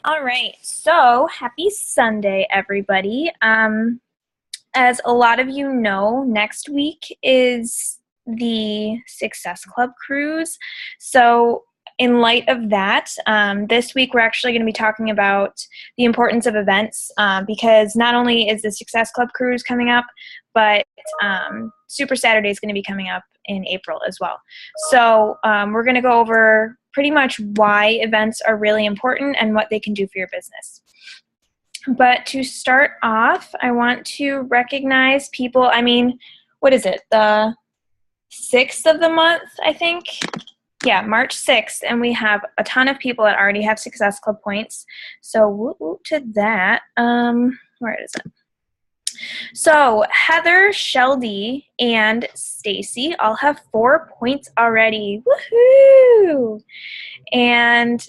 All right, so happy Sunday, everybody. As a lot of you know, next week is the Success Club cruise. So, in light of that, this week we're actually going to be talking about the importance of events because not only is the Success Club cruise coming up, but Super Saturday is going to be coming up in April as well. So, we're going to go over pretty much why events are really important and what they can do for your business. But to start off, I want to recognize people. I mean, what is it? The 6th of the month, I think. Yeah, March 6th. And we have a ton of people that already have Success Club points. So whoop, whoop to that. Where is it? So Heather, Sheldy, and Stacy all have 4 points already. Woohoo! And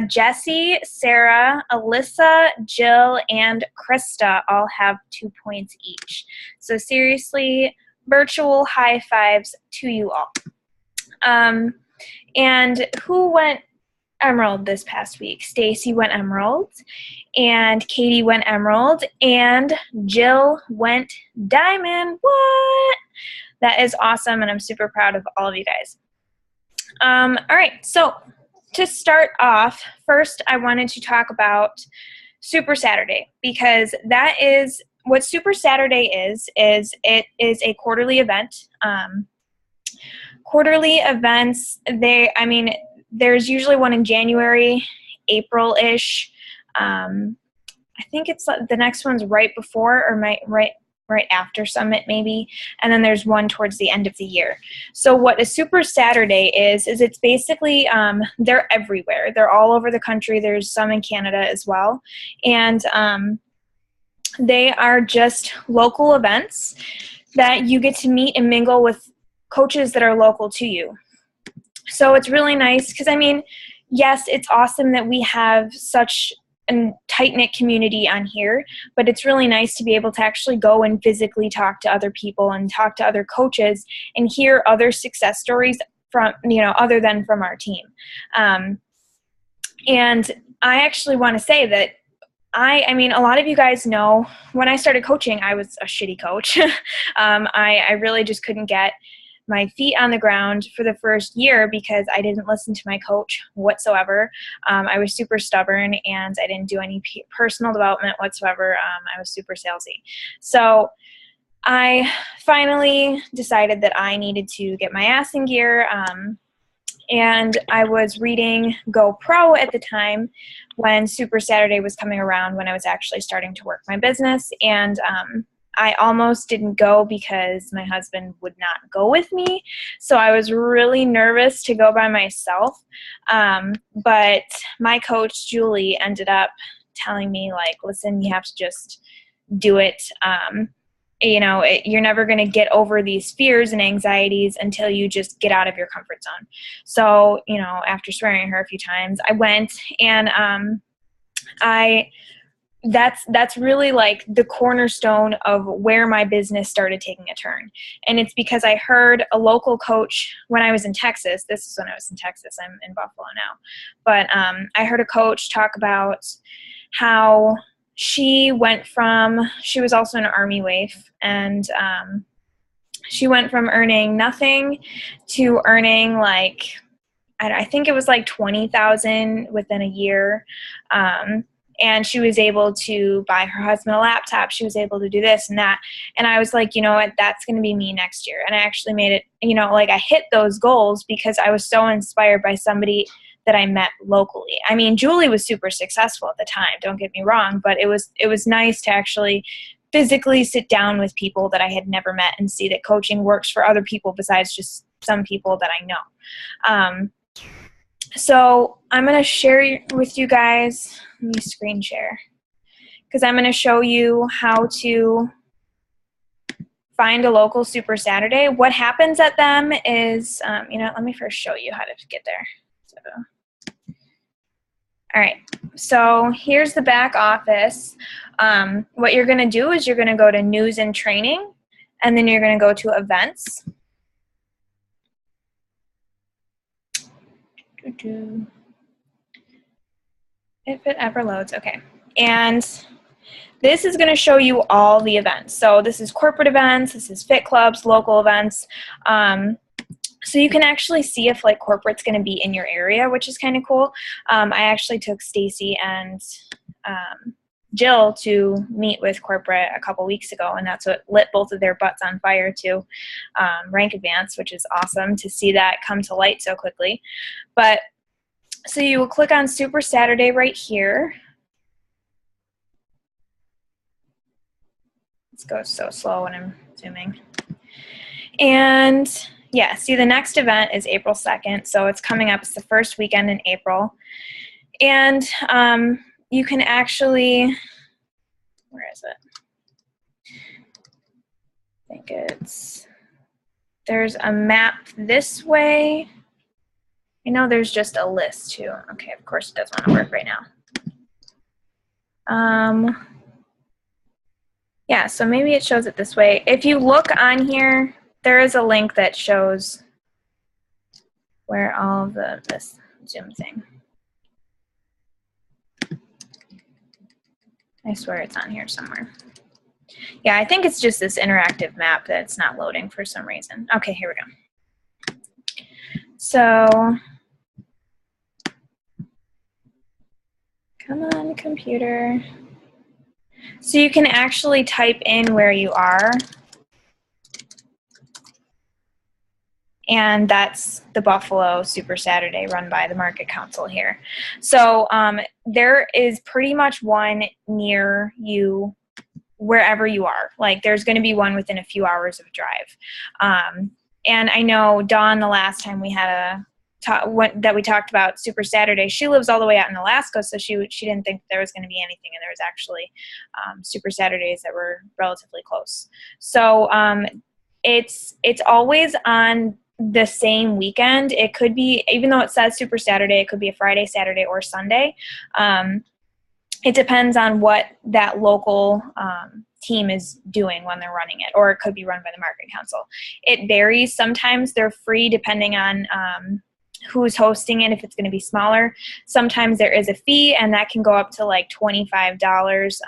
Jesse, Sarah, Alyssa, Jill, and Krista all have 2 points each. So seriously, virtual high fives to you all. And who went Emerald this past week? Stacy went Emerald, and Katie went Emerald, and Jill went Diamond. What? That is awesome, and I'm super proud of all of you guys. All right, so to start off, first I wanted to talk about Super Saturday because that is what Super Saturday is it is a quarterly event. Quarterly events, there's usually one in January, April-ish. I think it's the next one's right before or right after Summit maybe, and then there's one towards the end of the year. So what a Super Saturday is it's basically, they're everywhere. They're all over the country. There's some in Canada as well. And they are just local events that you get to meet and mingle with coaches that are local to you. So it's really nice because, yes, it's awesome that we have such a tight-knit community on here, but it's really nice to be able to actually go and physically talk to other people and talk to other coaches and hear other success stories from, other than from our team. And I actually want to say that a lot of you guys know when I started coaching, I was a shitty coach. I really just couldn't get my feet on the ground for the first year because I didn't listen to my coach whatsoever. I was super stubborn and I didn't do any personal development whatsoever. I was super salesy. So I finally decided that I needed to get my ass in gear. And I was reading GoPro at the time when Super Saturday was coming around, when I was actually starting to work my business. And I almost didn't go because my husband would not go with me. So I was really nervous to go by myself. But my coach, Julie, ended up telling me, listen, you have to just do it. You're never going to get over these fears and anxieties until you just get out of your comfort zone. So, after swearing at her a few times, I went and that's really the cornerstone of where my business started taking a turn. And it's because I heard a local coach when I was in Texas. This is when I was in Texas. I'm in Buffalo now. But I heard a coach talk about how she was also an Army waif, and she went from earning nothing to earning I think it was $20,000 within a year. And she was able to buy her husband a laptop. She was able to do this and that. And I was like, you know what, that's going to be me next year. And I actually made it, I hit those goals because I was so inspired by somebody that I met locally. Julie was super successful at the time, don't get me wrong, but it was nice to actually physically sit down with people that I had never met and see that coaching works for other people besides just some people that I know. So I'm going to share with you guys, let me screen share, because I'm going to show you how to find a local Super Saturday. What happens at them is, let me first show you how to get there. All right, so here's the back office. What you're going to do is you're going to go to News and Training, and then you're going to go to Events. If it ever loads, okay. And this is going to show you all the events. So this is corporate events, this is fit clubs, local events. So you can actually see if like corporate's going to be in your area, which is kind of cool. I actually took Stacy and Jill to meet with corporate a couple weeks ago, and that's what lit both of their butts on fire to rank advance, which is awesome to see that come to light so quickly. But so you will click on Super Saturday right here. It goes so slow when I'm zooming. And yeah, see, the next event is April 2nd, so it's coming up. It's the first weekend in April. And you can actually, where is it? I think there's a map this way. I know there's just a list too. Okay, of course it doesn't want to work right now. Yeah, so maybe it shows it this way. If you look on here, there is a link that shows where all of this Zoom thing. I swear it's on here somewhere. Yeah, I think it's just this interactive map that's not loading for some reason. Okay, here we go. So, come on, computer. So you can actually type in where you are. And that's the Buffalo Super Saturday run by the Market Council here. So there is pretty much one near you wherever you are. Like there's going to be one within a few hours of drive. And I know Dawn, the last time we had that we talked about Super Saturday, she lives all the way out in Alaska, so she didn't think there was going to be anything, and there was actually Super Saturdays that were relatively close. So it's always on the same weekend. It could be, even though it says Super Saturday, it could be a Friday, Saturday, or Sunday. It depends on what that local team is doing when they're running it, or it could be run by the Market Council. It varies. Sometimes they're free depending on who's hosting it, if it's going to be smaller. Sometimes there is a fee, and that can go up to like $25.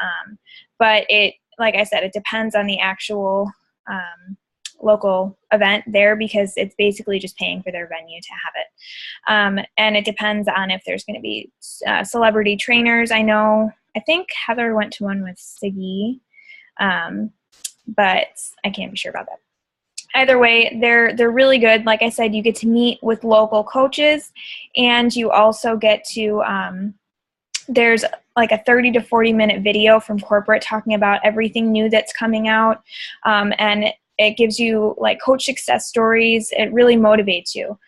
But it, like I said, it depends on the actual local event there, because it's basically just paying for their venue to have it. And it depends on if there's going to be celebrity trainers. I think Heather went to one with Siggy, but I can't be sure about that. Either way, they're really good. Like I said, you get to meet with local coaches, and you also get to there's like a 30 to 40 minute video from corporate talking about everything new that's coming out, and it gives you like coach success stories. It really motivates you.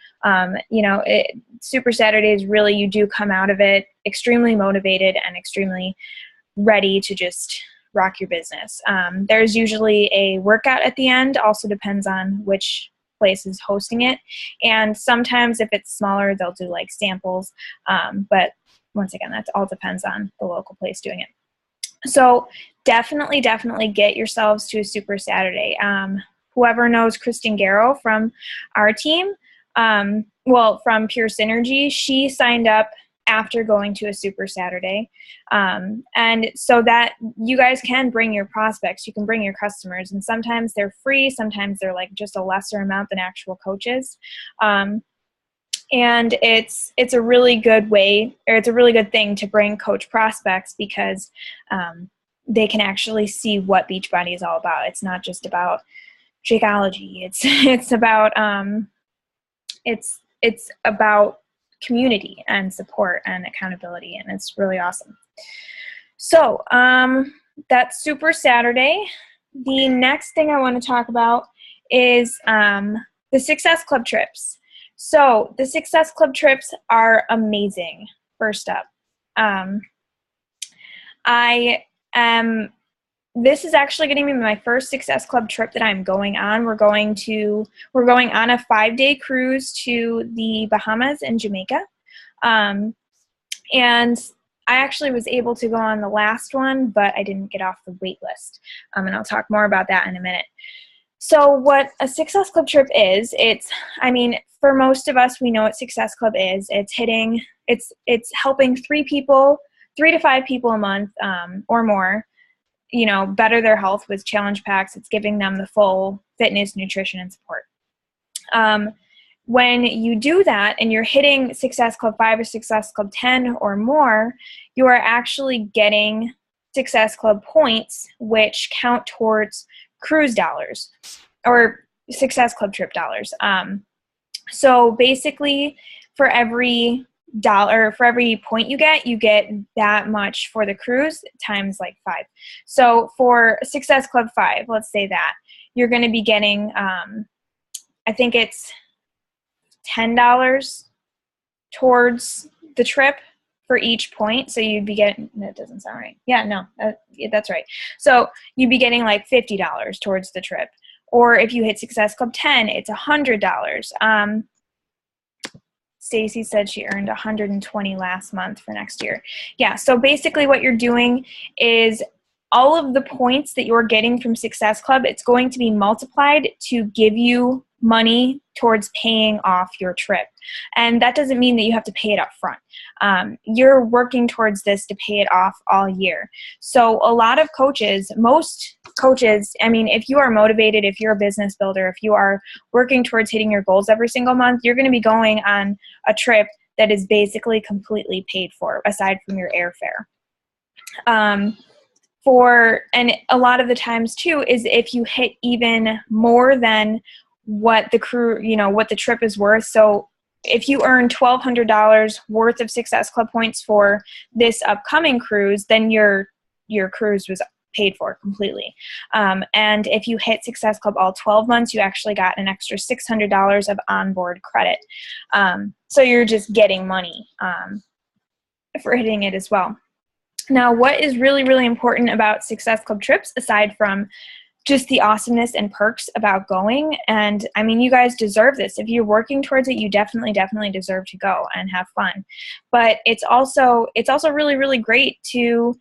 Super Saturdays, really, you do come out of it extremely motivated and extremely ready to just rock your business. There's usually a workout at the end. Also depends on which place is hosting it. And sometimes if it's smaller, they'll do like samples. But once again, that all depends on the local place doing it. So definitely get yourselves to a Super Saturday. Whoever knows Kristen Garrow from our team, from Pure Synergy, she signed up after going to a Super Saturday. And so that you guys can bring your prospects, you can bring your customers, and sometimes they're free, sometimes they're like just a lesser amount than actual coaches. And it's a really good way, or it's a really good thing to bring coach prospects, because they can actually see what Beachbody is all about. It's not just about Shakeology. It's about it's about community and support and accountability, and it's really awesome. So that's Super Saturday. The next thing I want to talk about is the Success Club trips. So the Success Club trips are amazing. First up, this is actually going to be my first Success Club trip that I'm going on. We're going on a 5-day cruise to the Bahamas and Jamaica. And I actually was able to go on the last one, but I didn't get off the wait list. And I'll talk more about that in a minute. So what a Success Club trip is, for most of us, we know what Success Club is. It's helping 3 people 3 to 5 people a month or more, better their health with challenge packs. It's giving them the full fitness, nutrition, and support. When you do that and you're hitting Success Club 5 or Success Club 10 or more, you are actually getting Success Club points, which count towards cruise dollars or Success Club trip dollars. So basically, for every point you get that much for the cruise times like 5. So for Success Club 5, let's say that, you're going to be getting, I think it's $10 towards the trip for each point. So you'd be getting, that doesn't sound right. Yeah, no, that's right. So you'd be getting like $50 towards the trip. Or if you hit Success Club 10, it's $100. Stacy said she earned $120 last month for next year. Yeah, so basically what you're doing is all of the points that you're getting from Success Club, it's going to be multiplied to give you money towards paying off your trip. And that doesn't mean that you have to pay it up front. You're working towards this to pay it off all year. So a lot of coaches, most coaches, I mean, if you are motivated, if you're a business builder, if you are working towards hitting your goals every single month, you're going to be going on a trip that is basically completely paid for, aside from your airfare. And a lot of the times too is if you hit even more than what the what the trip is worth. So if you earn $1,200 worth of Success Club points for this upcoming cruise, then your cruise was paid for completely. And if you hit Success Club all 12 months, you actually got an extra $600 of onboard credit. So you're just getting money for hitting it as well. Now, what is really, really important about Success Club trips, aside from just the awesomeness and perks about going, and I mean, you guys deserve this. If you're working towards it, you definitely deserve to go and have fun. But it's also really, really great to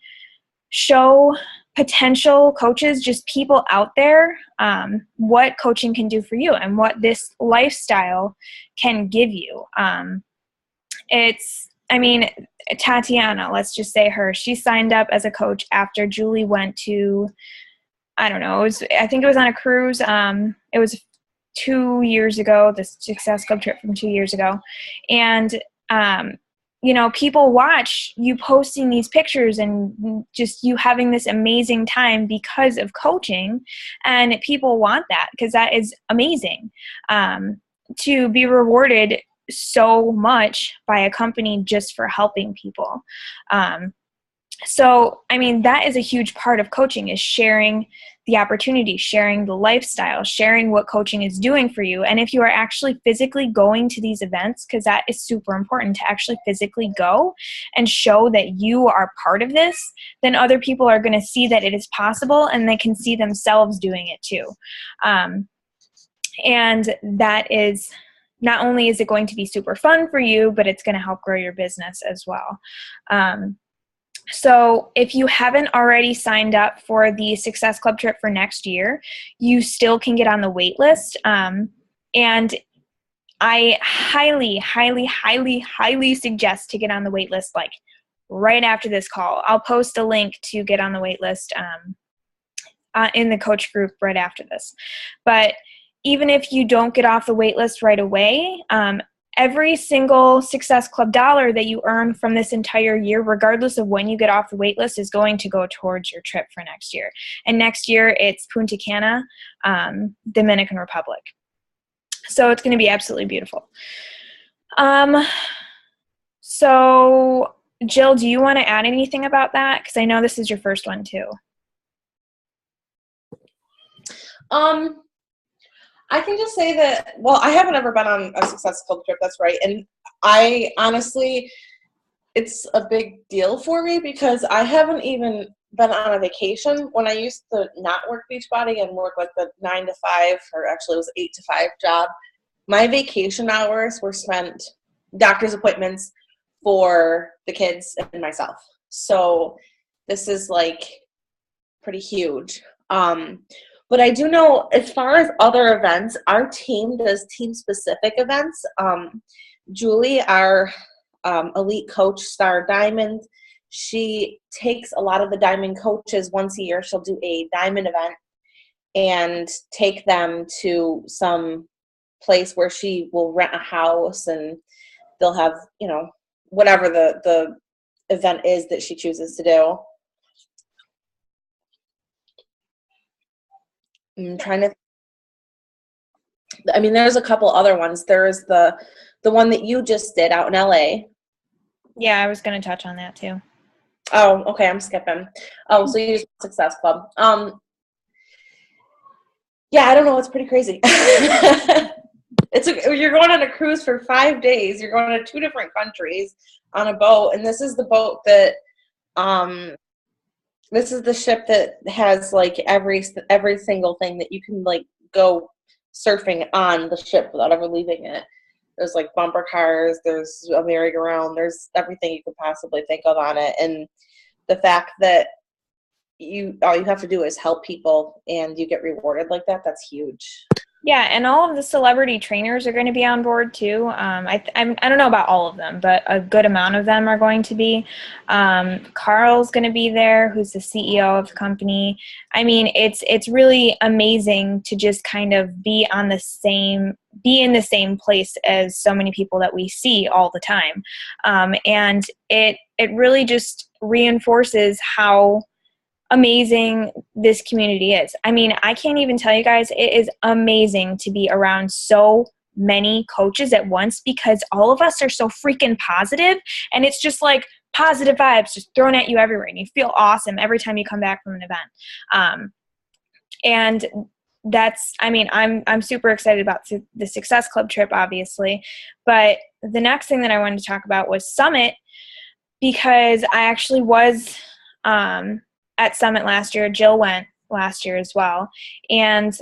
show potential coaches, just people out there, what coaching can do for you and what this lifestyle can give you. Tatiana, let's just say she signed up as a coach after Julie went to, I don't know, I think it was on a cruise. It was 2 years ago, the Success Club trip from 2 years ago. And, people watch you posting these pictures and just you having this amazing time because of coaching. And people want that because that is amazing, to be rewarded so much by a company just for helping people. So, I mean, that is a huge part of coaching, is sharing the opportunity, sharing the lifestyle, sharing what coaching is doing for you. And if you are actually physically going to these events, because that is super important to actually physically go and show that you are part of this, then other people are going to see that it is possible and they can see themselves doing it too. And that is, not only is it going to be super fun for you, but it's going to help grow your business as well. So if you haven't already signed up for the Success Club trip for next year, you still can get on the wait list. And I highly, highly, highly, highly suggest to get on the wait list like right after this call. I'll post a link to get on the wait list in the coach group right after this. But even if you don't get off the wait list right away, every single Success Club dollar that you earn from this entire year, regardless of when you get off the wait list, is going to go towards your trip for next year. And next year, it's Punta Cana, Dominican Republic. So it's going to be absolutely beautiful. So Jill, do you want to add anything about that? Because I know this is your first one too. I can just say that, well, I haven't ever been on a Success Club trip, that's right. And I honestly, it's a big deal for me because I haven't even been on a vacation. When I used to not work Beachbody and work like the 9 to 5, or actually it was 8 to 5 job, my vacation hours were spent doctor's appointments for the kids and myself. So this is like pretty huge. But I do know, as far as other events, our team does team-specific events. Julie, our elite coach, Star Diamond, she takes a lot of the diamond coaches once a year. She'll do a diamond event and take them to some place where she will rent a house, and they'll have, you know, whatever the event is that she chooses to do. I'm trying to, I mean, there's a couple other ones. There's the one that you just did out in LA. Yeah, I was going to touch on that too. Oh, okay, I'm skipping. Oh, so you just Success Club. Yeah, I don't know, it's pretty crazy. You're going on a cruise for 5 days. You're going to 2 different countries on a boat, and this is the boat that this is the ship that has like every single thing that you can like go surfing on the ship without ever leaving it. There's like bumper cars, there's a merry-go-round, there's everything you could possibly think of on it. And the fact that all you have to do is help people and you get rewarded like that, that's huge. Yeah, and all of the celebrity trainers are going to be on board too. I don't know about all of them, but a good amount of them are going to be. Carl's going to be there, who's the CEO of the company. I mean, it's really amazing to just kind of be in the same place as so many people that we see all the time, and it really just reinforces how amazing this community is. I mean, I can't even tell you guys, it is amazing to be around so many coaches at once, because all of us are so freaking positive, and it's just like positive vibes just thrown at you everywhere, and you feel awesome every time you come back from an event. And that's, I mean, I'm super excited about the Success Club trip, obviously, but the next thing that I wanted to talk about was Summit, because I actually was at Summit last year. Jill went last year as well. And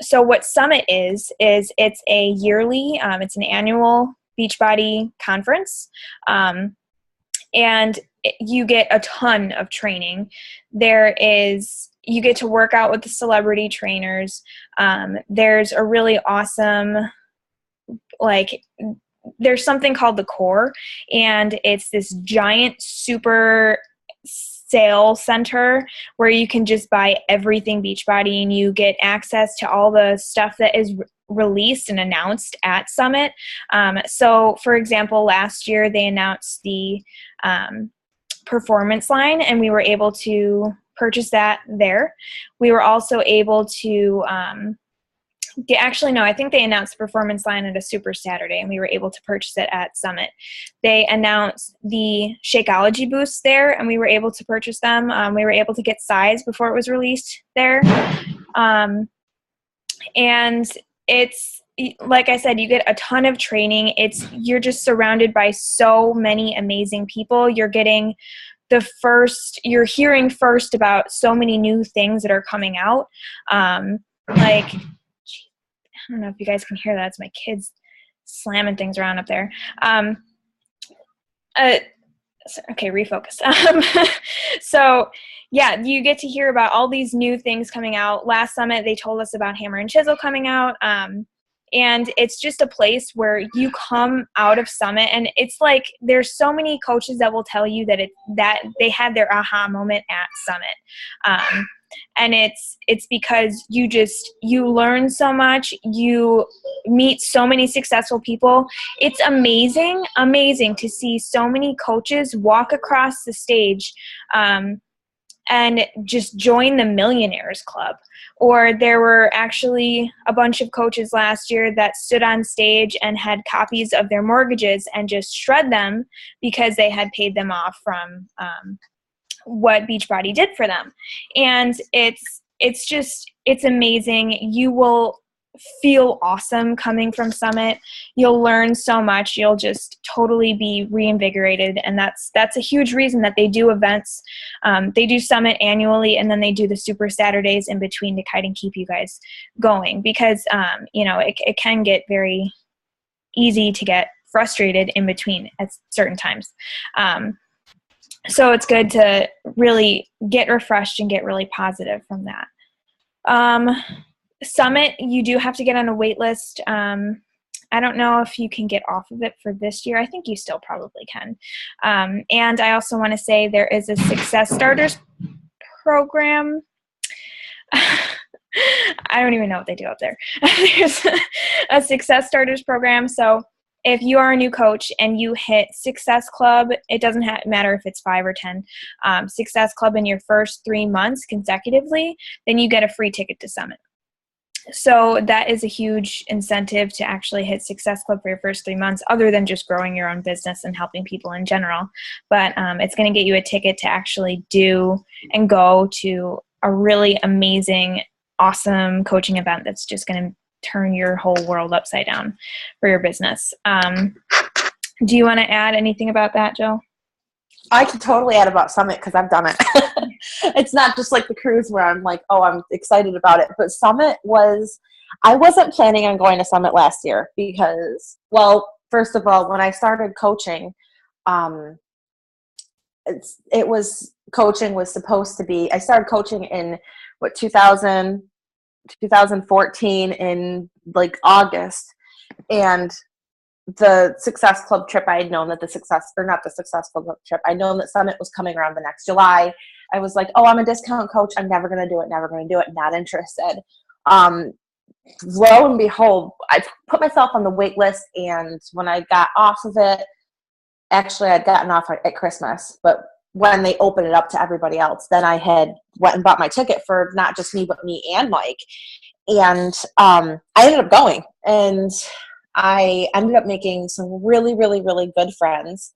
so what Summit is it's a yearly, it's an annual Beachbody conference. And you get a ton of training. You get to work out with the celebrity trainers. There's a really awesome, there's something called the Core, and it's this giant super sale center where you can just buy everything Beachbody, and you get access to all the stuff that is released and announced at Summit. So for example, last year they announced the performance line, and we were able to purchase that there. We were also able to I think they announced the performance line at a Super Saturday, and we were able to purchase it at Summit. They announced the Shakeology boosts there, and we were able to purchase them. We were able to get size before it was released there. And it's, like I said, you get a ton of training. You're just surrounded by so many amazing people. You're getting you're hearing first about so many new things that are coming out. I don't know if you guys can hear that. It's my kids slamming things around up there. Okay, refocus. So yeah, you get to hear about all these new things coming out. Last Summit, they told us about Hammer and Chisel coming out. And it's just a place where you come out of Summit, and it's like there's so many coaches that will tell you that they had their aha moment at Summit. And it's because you learn so much, you meet so many successful people. It's amazing to see so many coaches walk across the stage and just join the Millionaires Club. Or there were actually a bunch of coaches last year that stood on stage and had copies of their mortgages and just shred them because they had paid them off from what Beachbody did for them. And it's amazing. You will feel awesome coming from Summit. You'll learn so much. You'll just totally be reinvigorated. And that's a huge reason that they do events. They do Summit annually, and then they do the Super Saturdays in between to kind of keep you guys going, because it can get very easy to get frustrated in between at certain times. So it's good to really get refreshed and get really positive from that. Summit, you do have to get on a wait list. I don't know if you can get off of it for this year. I think you still probably can. And I also want to say there is a Success Starters program. I don't even know what they do up there. There's a Success Starters program. So if you are a new coach and you hit Success Club, it doesn't matter if it's 5 or 10, Success Club in your first 3 months consecutively, then you get a free ticket to Summit. So that is a huge incentive to actually hit Success Club for your first 3 months, other than just growing your own business and helping people in general. But it's going to get you a ticket to actually do and go to a really amazing, awesome coaching event that's just going to turn your whole world upside down for your business. Do you want to add anything about that, Joe? I can totally add about Summit because I've done it. It's not just like the cruise where I'm like, oh, I'm excited about it. But Summit I wasn't planning on going to Summit last year because, well, first of all, when I started coaching, coaching was supposed to be, I started coaching in 2014 in like August. And the Success Club trip, I had known that not the Success Club trip, I'd known that Summit was coming around the next July. I was like, oh, I'm a discount coach. I'm never going to do it. Not interested. Lo and behold, I put myself on the wait list. And when I got off of it, actually I'd gotten off at Christmas, but when they opened it up to everybody else, then I had went and bought my ticket for not just me, but me and Mike. And I ended up going, and I ended up making some really, really, really good friends.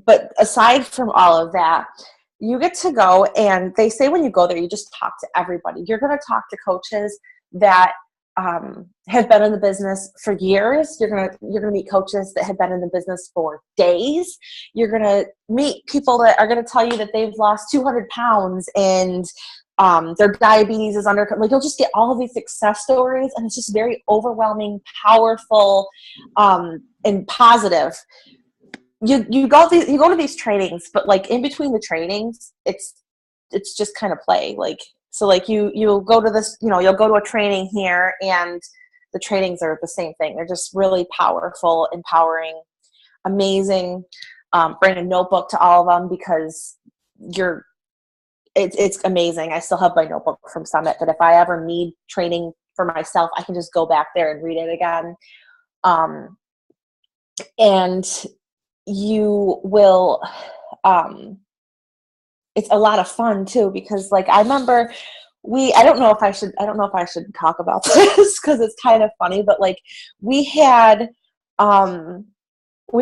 But aside from all of that, you get to go, and they say when you go there, you just talk to everybody. You're going to talk to coaches that have been in the business for years. You're gonna meet coaches that have been in the business for days. You're gonna meet people that are gonna tell you that they've lost 200 pounds and their diabetes is under, like, you'll just get all of these success stories, and it's just very overwhelming, powerful, and positive. You go to these trainings, but like in between the trainings, it's just kind of play. Like, so like you'll go to this, you'll go to a training here, and the trainings are the same thing. They're just really powerful, empowering, amazing. Bring a notebook to all of them because it's amazing. I still have my notebook from Summit, but if I ever need training for myself, I can just go back there and read it again. And you will, it's a lot of fun too, because like, I remember I don't know if I should talk about this because it's kind of funny, but like we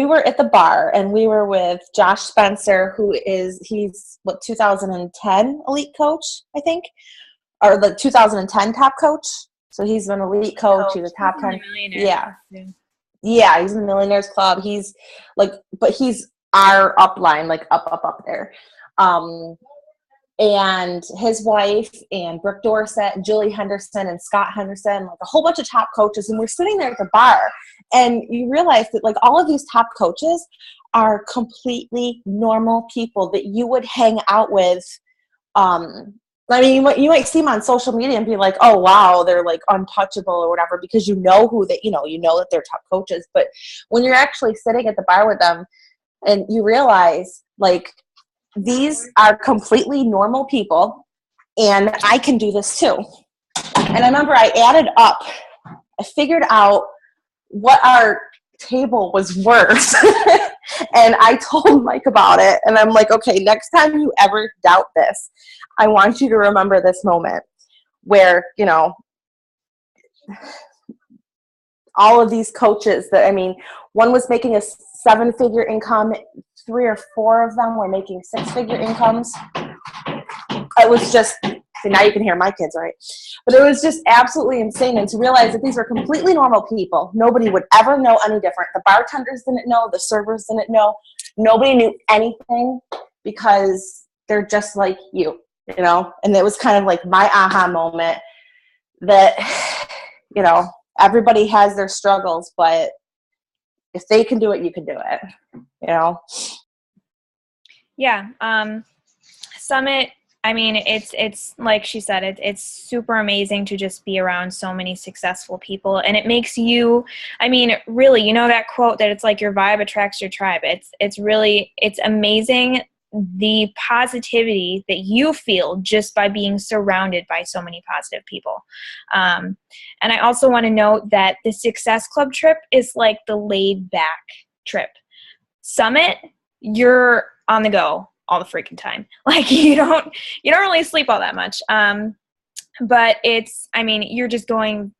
were at the bar, and we were with Josh Spencer, he's 2010 elite coach, I think, or the 2010 top coach. So he's an elite coach. He's a top 10. Yeah, he's in the Millionaires Club. He's like, but he's our upline, like up there. And his wife and Brooke Dorsett and Julie Henderson and Scott Henderson, like a whole bunch of top coaches. And we're sitting there at the bar, and you realize that like all of these top coaches are completely normal people that you would hang out with. I mean, you might see them on social media and be like, oh, wow, they're like untouchable or whatever, because you know that they're top coaches. But when you're actually sitting at the bar with them, and you realize like these are completely normal people, and I can do this too. And I remember I figured out what our table was worth. And I told Mike about it, and I'm like, okay, next time you ever doubt this, I want you to remember this moment where, all of these coaches one was making a 7-figure income, 3 or 4 of them were making 6-figure incomes. It was just, see, now you can hear my kids, right? But it was just absolutely insane. And to realize that these were completely normal people. Nobody would ever know any different. The bartenders didn't know. The servers didn't know. Nobody knew anything because they're just like you, And it was kind of like my aha moment that, everybody has their struggles, but if they can do it, you can do it, Yeah. Summit I mean, it's like she said, it's super amazing to just be around so many successful people, and it makes you, I mean, really, you know that quote that it's like your vibe attracts your tribe. It's really, it's amazing the positivity that you feel just by being surrounded by so many positive people. And I also want to note that the Success Club trip is like the laid back trip. Summit, you're on the go all the freaking time. Like you don't really sleep all that much. But it's, I mean, you're just going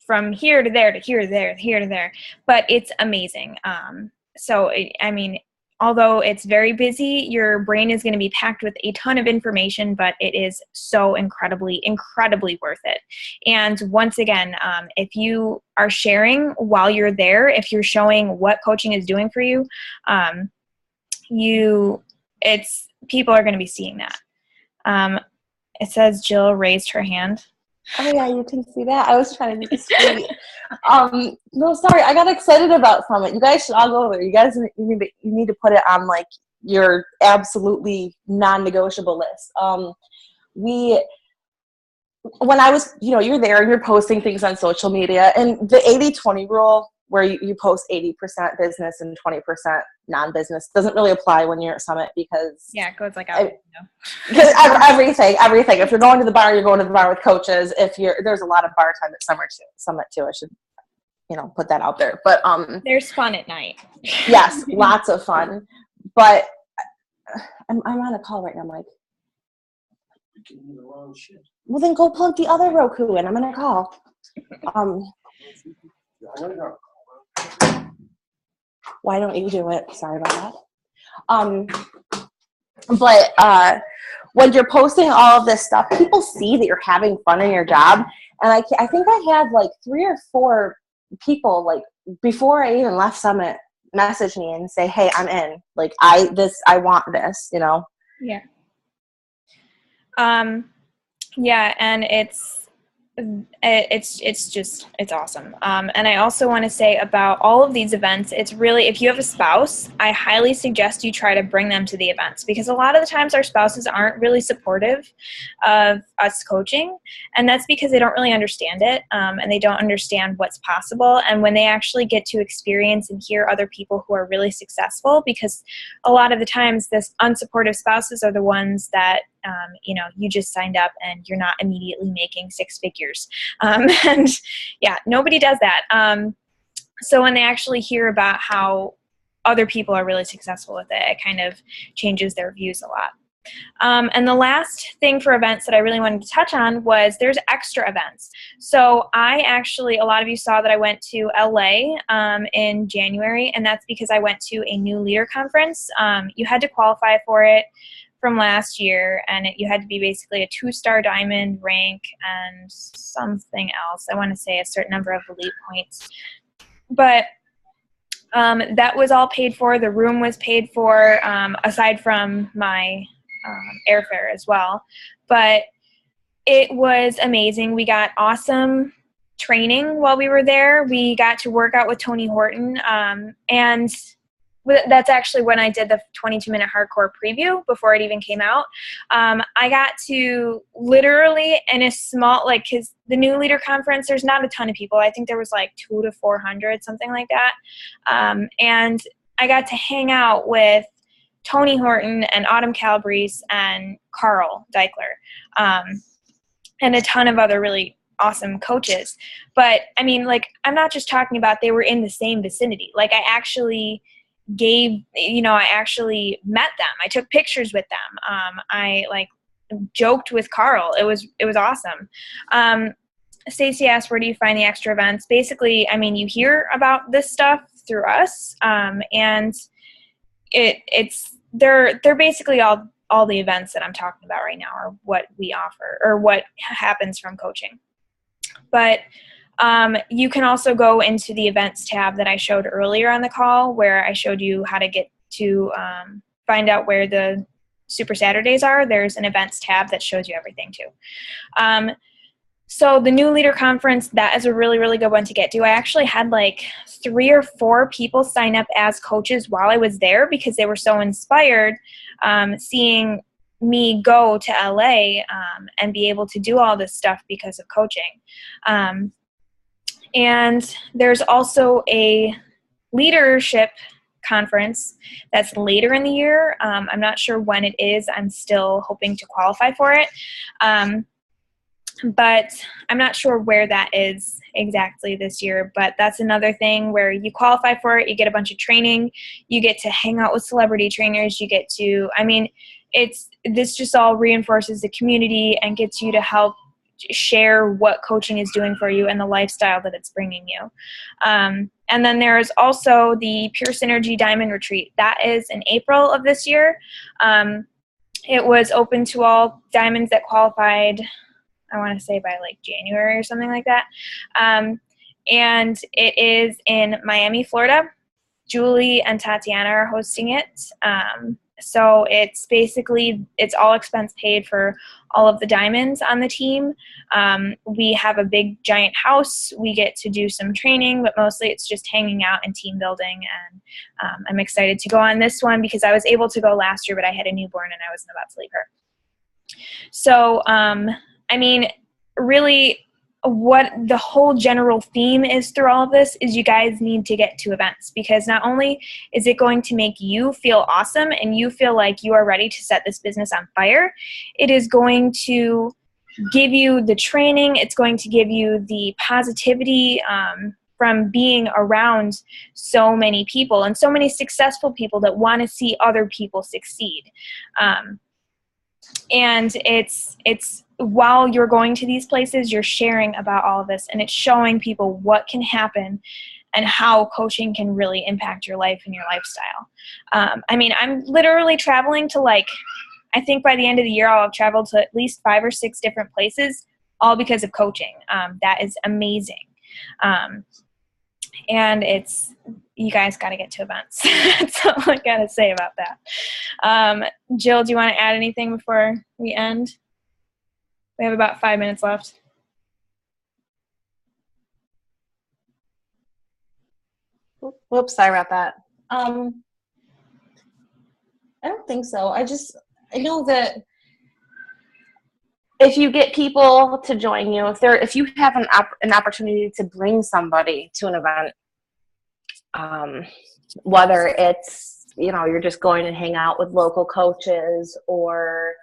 from here to there to here to there, here to there, but it's amazing. I mean, although it's very busy, your brain is going to be packed with a ton of information, but it is so incredibly, incredibly worth it. And once again, if you are sharing while you're there, if you're showing what coaching is doing for you, people are going to be seeing that. It says Jill raised her hand. Oh yeah, you can see that. I was trying to be sweet. No, sorry, I got excited about Summit. You guys should all go there. You guys you need to put it on like your absolutely non-negotiable list. When I was, you're there and you're posting things on social media, and the 80-20 rule, where you post 80% business and 20% non-business, doesn't really apply when you're at Summit because it goes like because everything. If you're going to the bar, you're going to the bar with coaches. There's a lot of bar time at Summit too. I should put that out there. But there's fun at night. Yes, lots of fun. But I'm on a call right now, Mike. Well, then go plug the other Roku in. I'm on a call. Why don't you do it? Sorry about that. But when you're posting all of this stuff, people see that you're having fun in your job. And I think I had like 3 or 4 people, like before I even left Summit, message me and say, "Hey, I'm in. Like I want this." Yeah. Yeah, and it's awesome. And I also want to say about all of these events, it's really, if you have a spouse, I highly suggest you try to bring them to the events, because a lot of the times our spouses aren't really supportive of us coaching, and that's because they don't really understand it, and they don't understand what's possible. And when they actually get to experience and hear other people who are really successful, because a lot of the times this unsupportive spouses are the ones that you just signed up and you're not immediately making 6 figures. And yeah, nobody does that. So when they actually hear about how other people are really successful with it, it kind of changes their views a lot. And the last thing for events that I really wanted to touch on was there's extra events. So a lot of you saw that I went to LA in January, and that's because I went to a new leader conference. You had to qualify for it from last year, and you had to be basically a 2-star diamond rank and something else. I want to say a certain number of elite points. But that was all paid for. The room was paid for, aside from my airfare as well. But it was amazing. We got awesome training while we were there. We got to work out with Tony Horton, and that's actually when I did the 22-minute hardcore preview before it even came out. I got to literally in a small, because the new leader conference, there's not a ton of people. I think there was like 200 to 400, something like that. And I got to hang out with Tony Horton and Autumn Calabrese and Carl Deichler, and a ton of other really awesome coaches. But I mean, I'm not just talking about they were in the same vicinity. I actually met them. I took pictures with them. I joked with Carl. It was awesome. Stacy asked, where do you find the extra events? Basically, I mean, you hear about this stuff through us, and they're basically all the events that I'm talking about right now are what we offer or what happens from coaching. But you can also go into the events tab that I showed earlier on the call, where I showed you how to get to find out where the Super Saturdays are. There's an events tab that shows you everything too. So the new leader conference, that is a really, really good one to get to. I actually had 3 or 4 people sign up as coaches while I was there because they were so inspired seeing me go to LA and be able to do all this stuff because of coaching. And there's also a leadership conference that's later in the year. I'm not sure when it is. I'm still hoping to qualify for it. But I'm not sure where that is exactly this year. But that's another thing where you qualify for it, you get a bunch of training, you get to hang out with celebrity trainers, you get to, this just all reinforces the community and gets you to help share what coaching is doing for you and the lifestyle that it's bringing you. And then there is also the Pure Synergy Diamond Retreat. That is in April of this year. It was open to all diamonds that qualified, I want to say by like January or something like that. And it is in Miami, Florida. Julie and Tatiana are hosting it. So it's basically, it's all expense paid for all of the diamonds on the team. We have a big giant house. We get to do some training, but mostly it's just hanging out and team building. And I'm excited to go on this one because I was able to go last year, but I had a newborn and I wasn't about to leave her. So, really what the whole general theme is through all of this is you guys need to get to events, because not only is it going to make you feel awesome and you feel like you are ready to set this business on fire, it is going to give you the training, it's going to give you the positivity from being around so many people and so many successful people that want to see other people succeed. And it's while you're going to these places, you're sharing about all of this, and it's showing people what can happen and how coaching can really impact your life and your lifestyle. I'm literally traveling to I think by the end of the year, I'll have traveled to at least 5 or 6 different places, all because of coaching. That is amazing. And you guys got to get to events. That's all I got to say about that. Jill, do you want to add anything before we end? We have about 5 minutes left. Whoops, sorry about that. I don't think so. I know that if you get people to join you, if you have an opportunity to bring somebody to an event, whether it's, you're just going and hang out with local coaches, or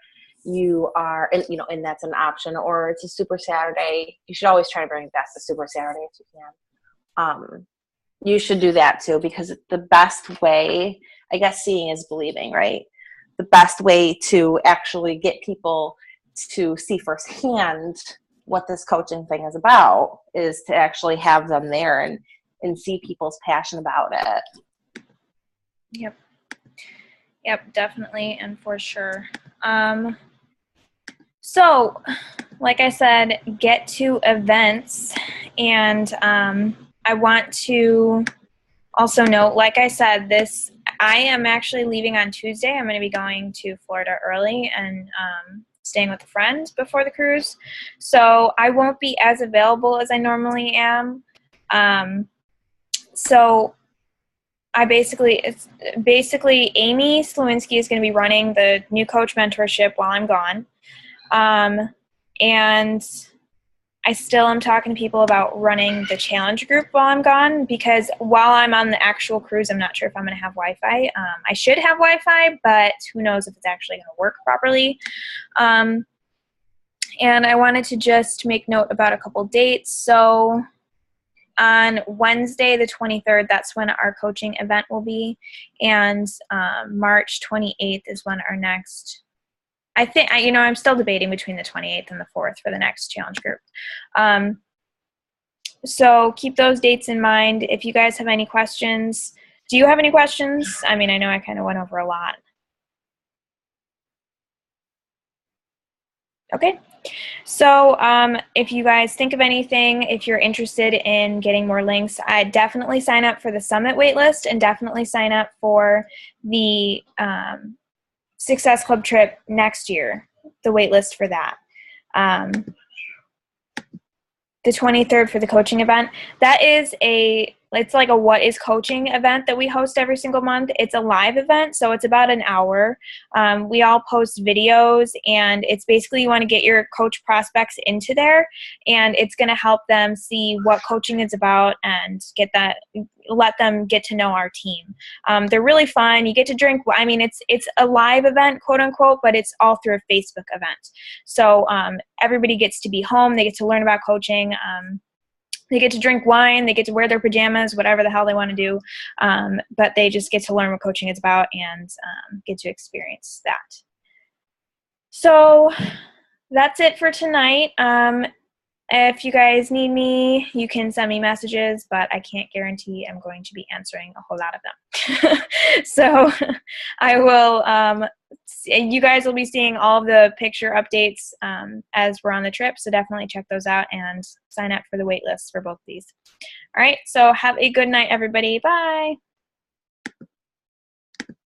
you are, and that's an option, or it's a Super Saturday. You should always try to bring back the Super Saturday if you can. You should do that too, because the best way, I guess seeing is believing, right? The best way to actually get people to see firsthand what this coaching thing is about is to actually have them there and see people's passion about it. Yep, definitely and for sure. So, like I said, get to events, and I want to also note, like I said, I am actually leaving on Tuesday. I'm going to be going to Florida early and staying with a friend before the cruise. So I won't be as available as I normally am. So it's basically Amy Slewinski is going to be running the new coach mentorship while I'm gone. And I still am talking to people about running the challenge group while I'm gone, because while I'm on the actual cruise, I'm not sure if I'm going to have Wi-Fi. I should have Wi-Fi, but who knows if it's actually going to work properly. And I wanted to just make note about a couple dates. So on Wednesday, the 23rd, that's when our coaching event will be. And March 28th is when our next, I think, I'm still debating between the 28th and the 4th for the next challenge group. So keep those dates in mind. If you guys have any questions, do you have any questions? I know I kind of went over a lot. Okay. So if you guys think of anything, if you're interested in getting more links, I'd definitely sign up for the Summit waitlist, and definitely sign up for the Success Club trip next year, the waitlist for that. The 23rd for the coaching event. That is a it's like a What is Coaching event that we host every single month. It's a live event, so it's about an hour. We all post videos, and it's basically you want to get your coach prospects into there, and it's going to help them see what coaching is about and let them get to know our team. They're really fun. You get to drink. I mean, it's a live event, quote unquote, but it's all through a Facebook event. So everybody gets to be home. They get to learn about coaching. They get to drink wine. They get to wear their pajamas, whatever the hell they want to do. But they just get to learn what coaching is about and get to experience that. So that's it for tonight. If you guys need me, you can send me messages, but I can't guarantee I'm going to be answering a whole lot of them. So I will, you guys will be seeing all of the picture updates as we're on the trip, so definitely check those out and sign up for the wait list for both of these. All right, so have a good night, everybody. Bye.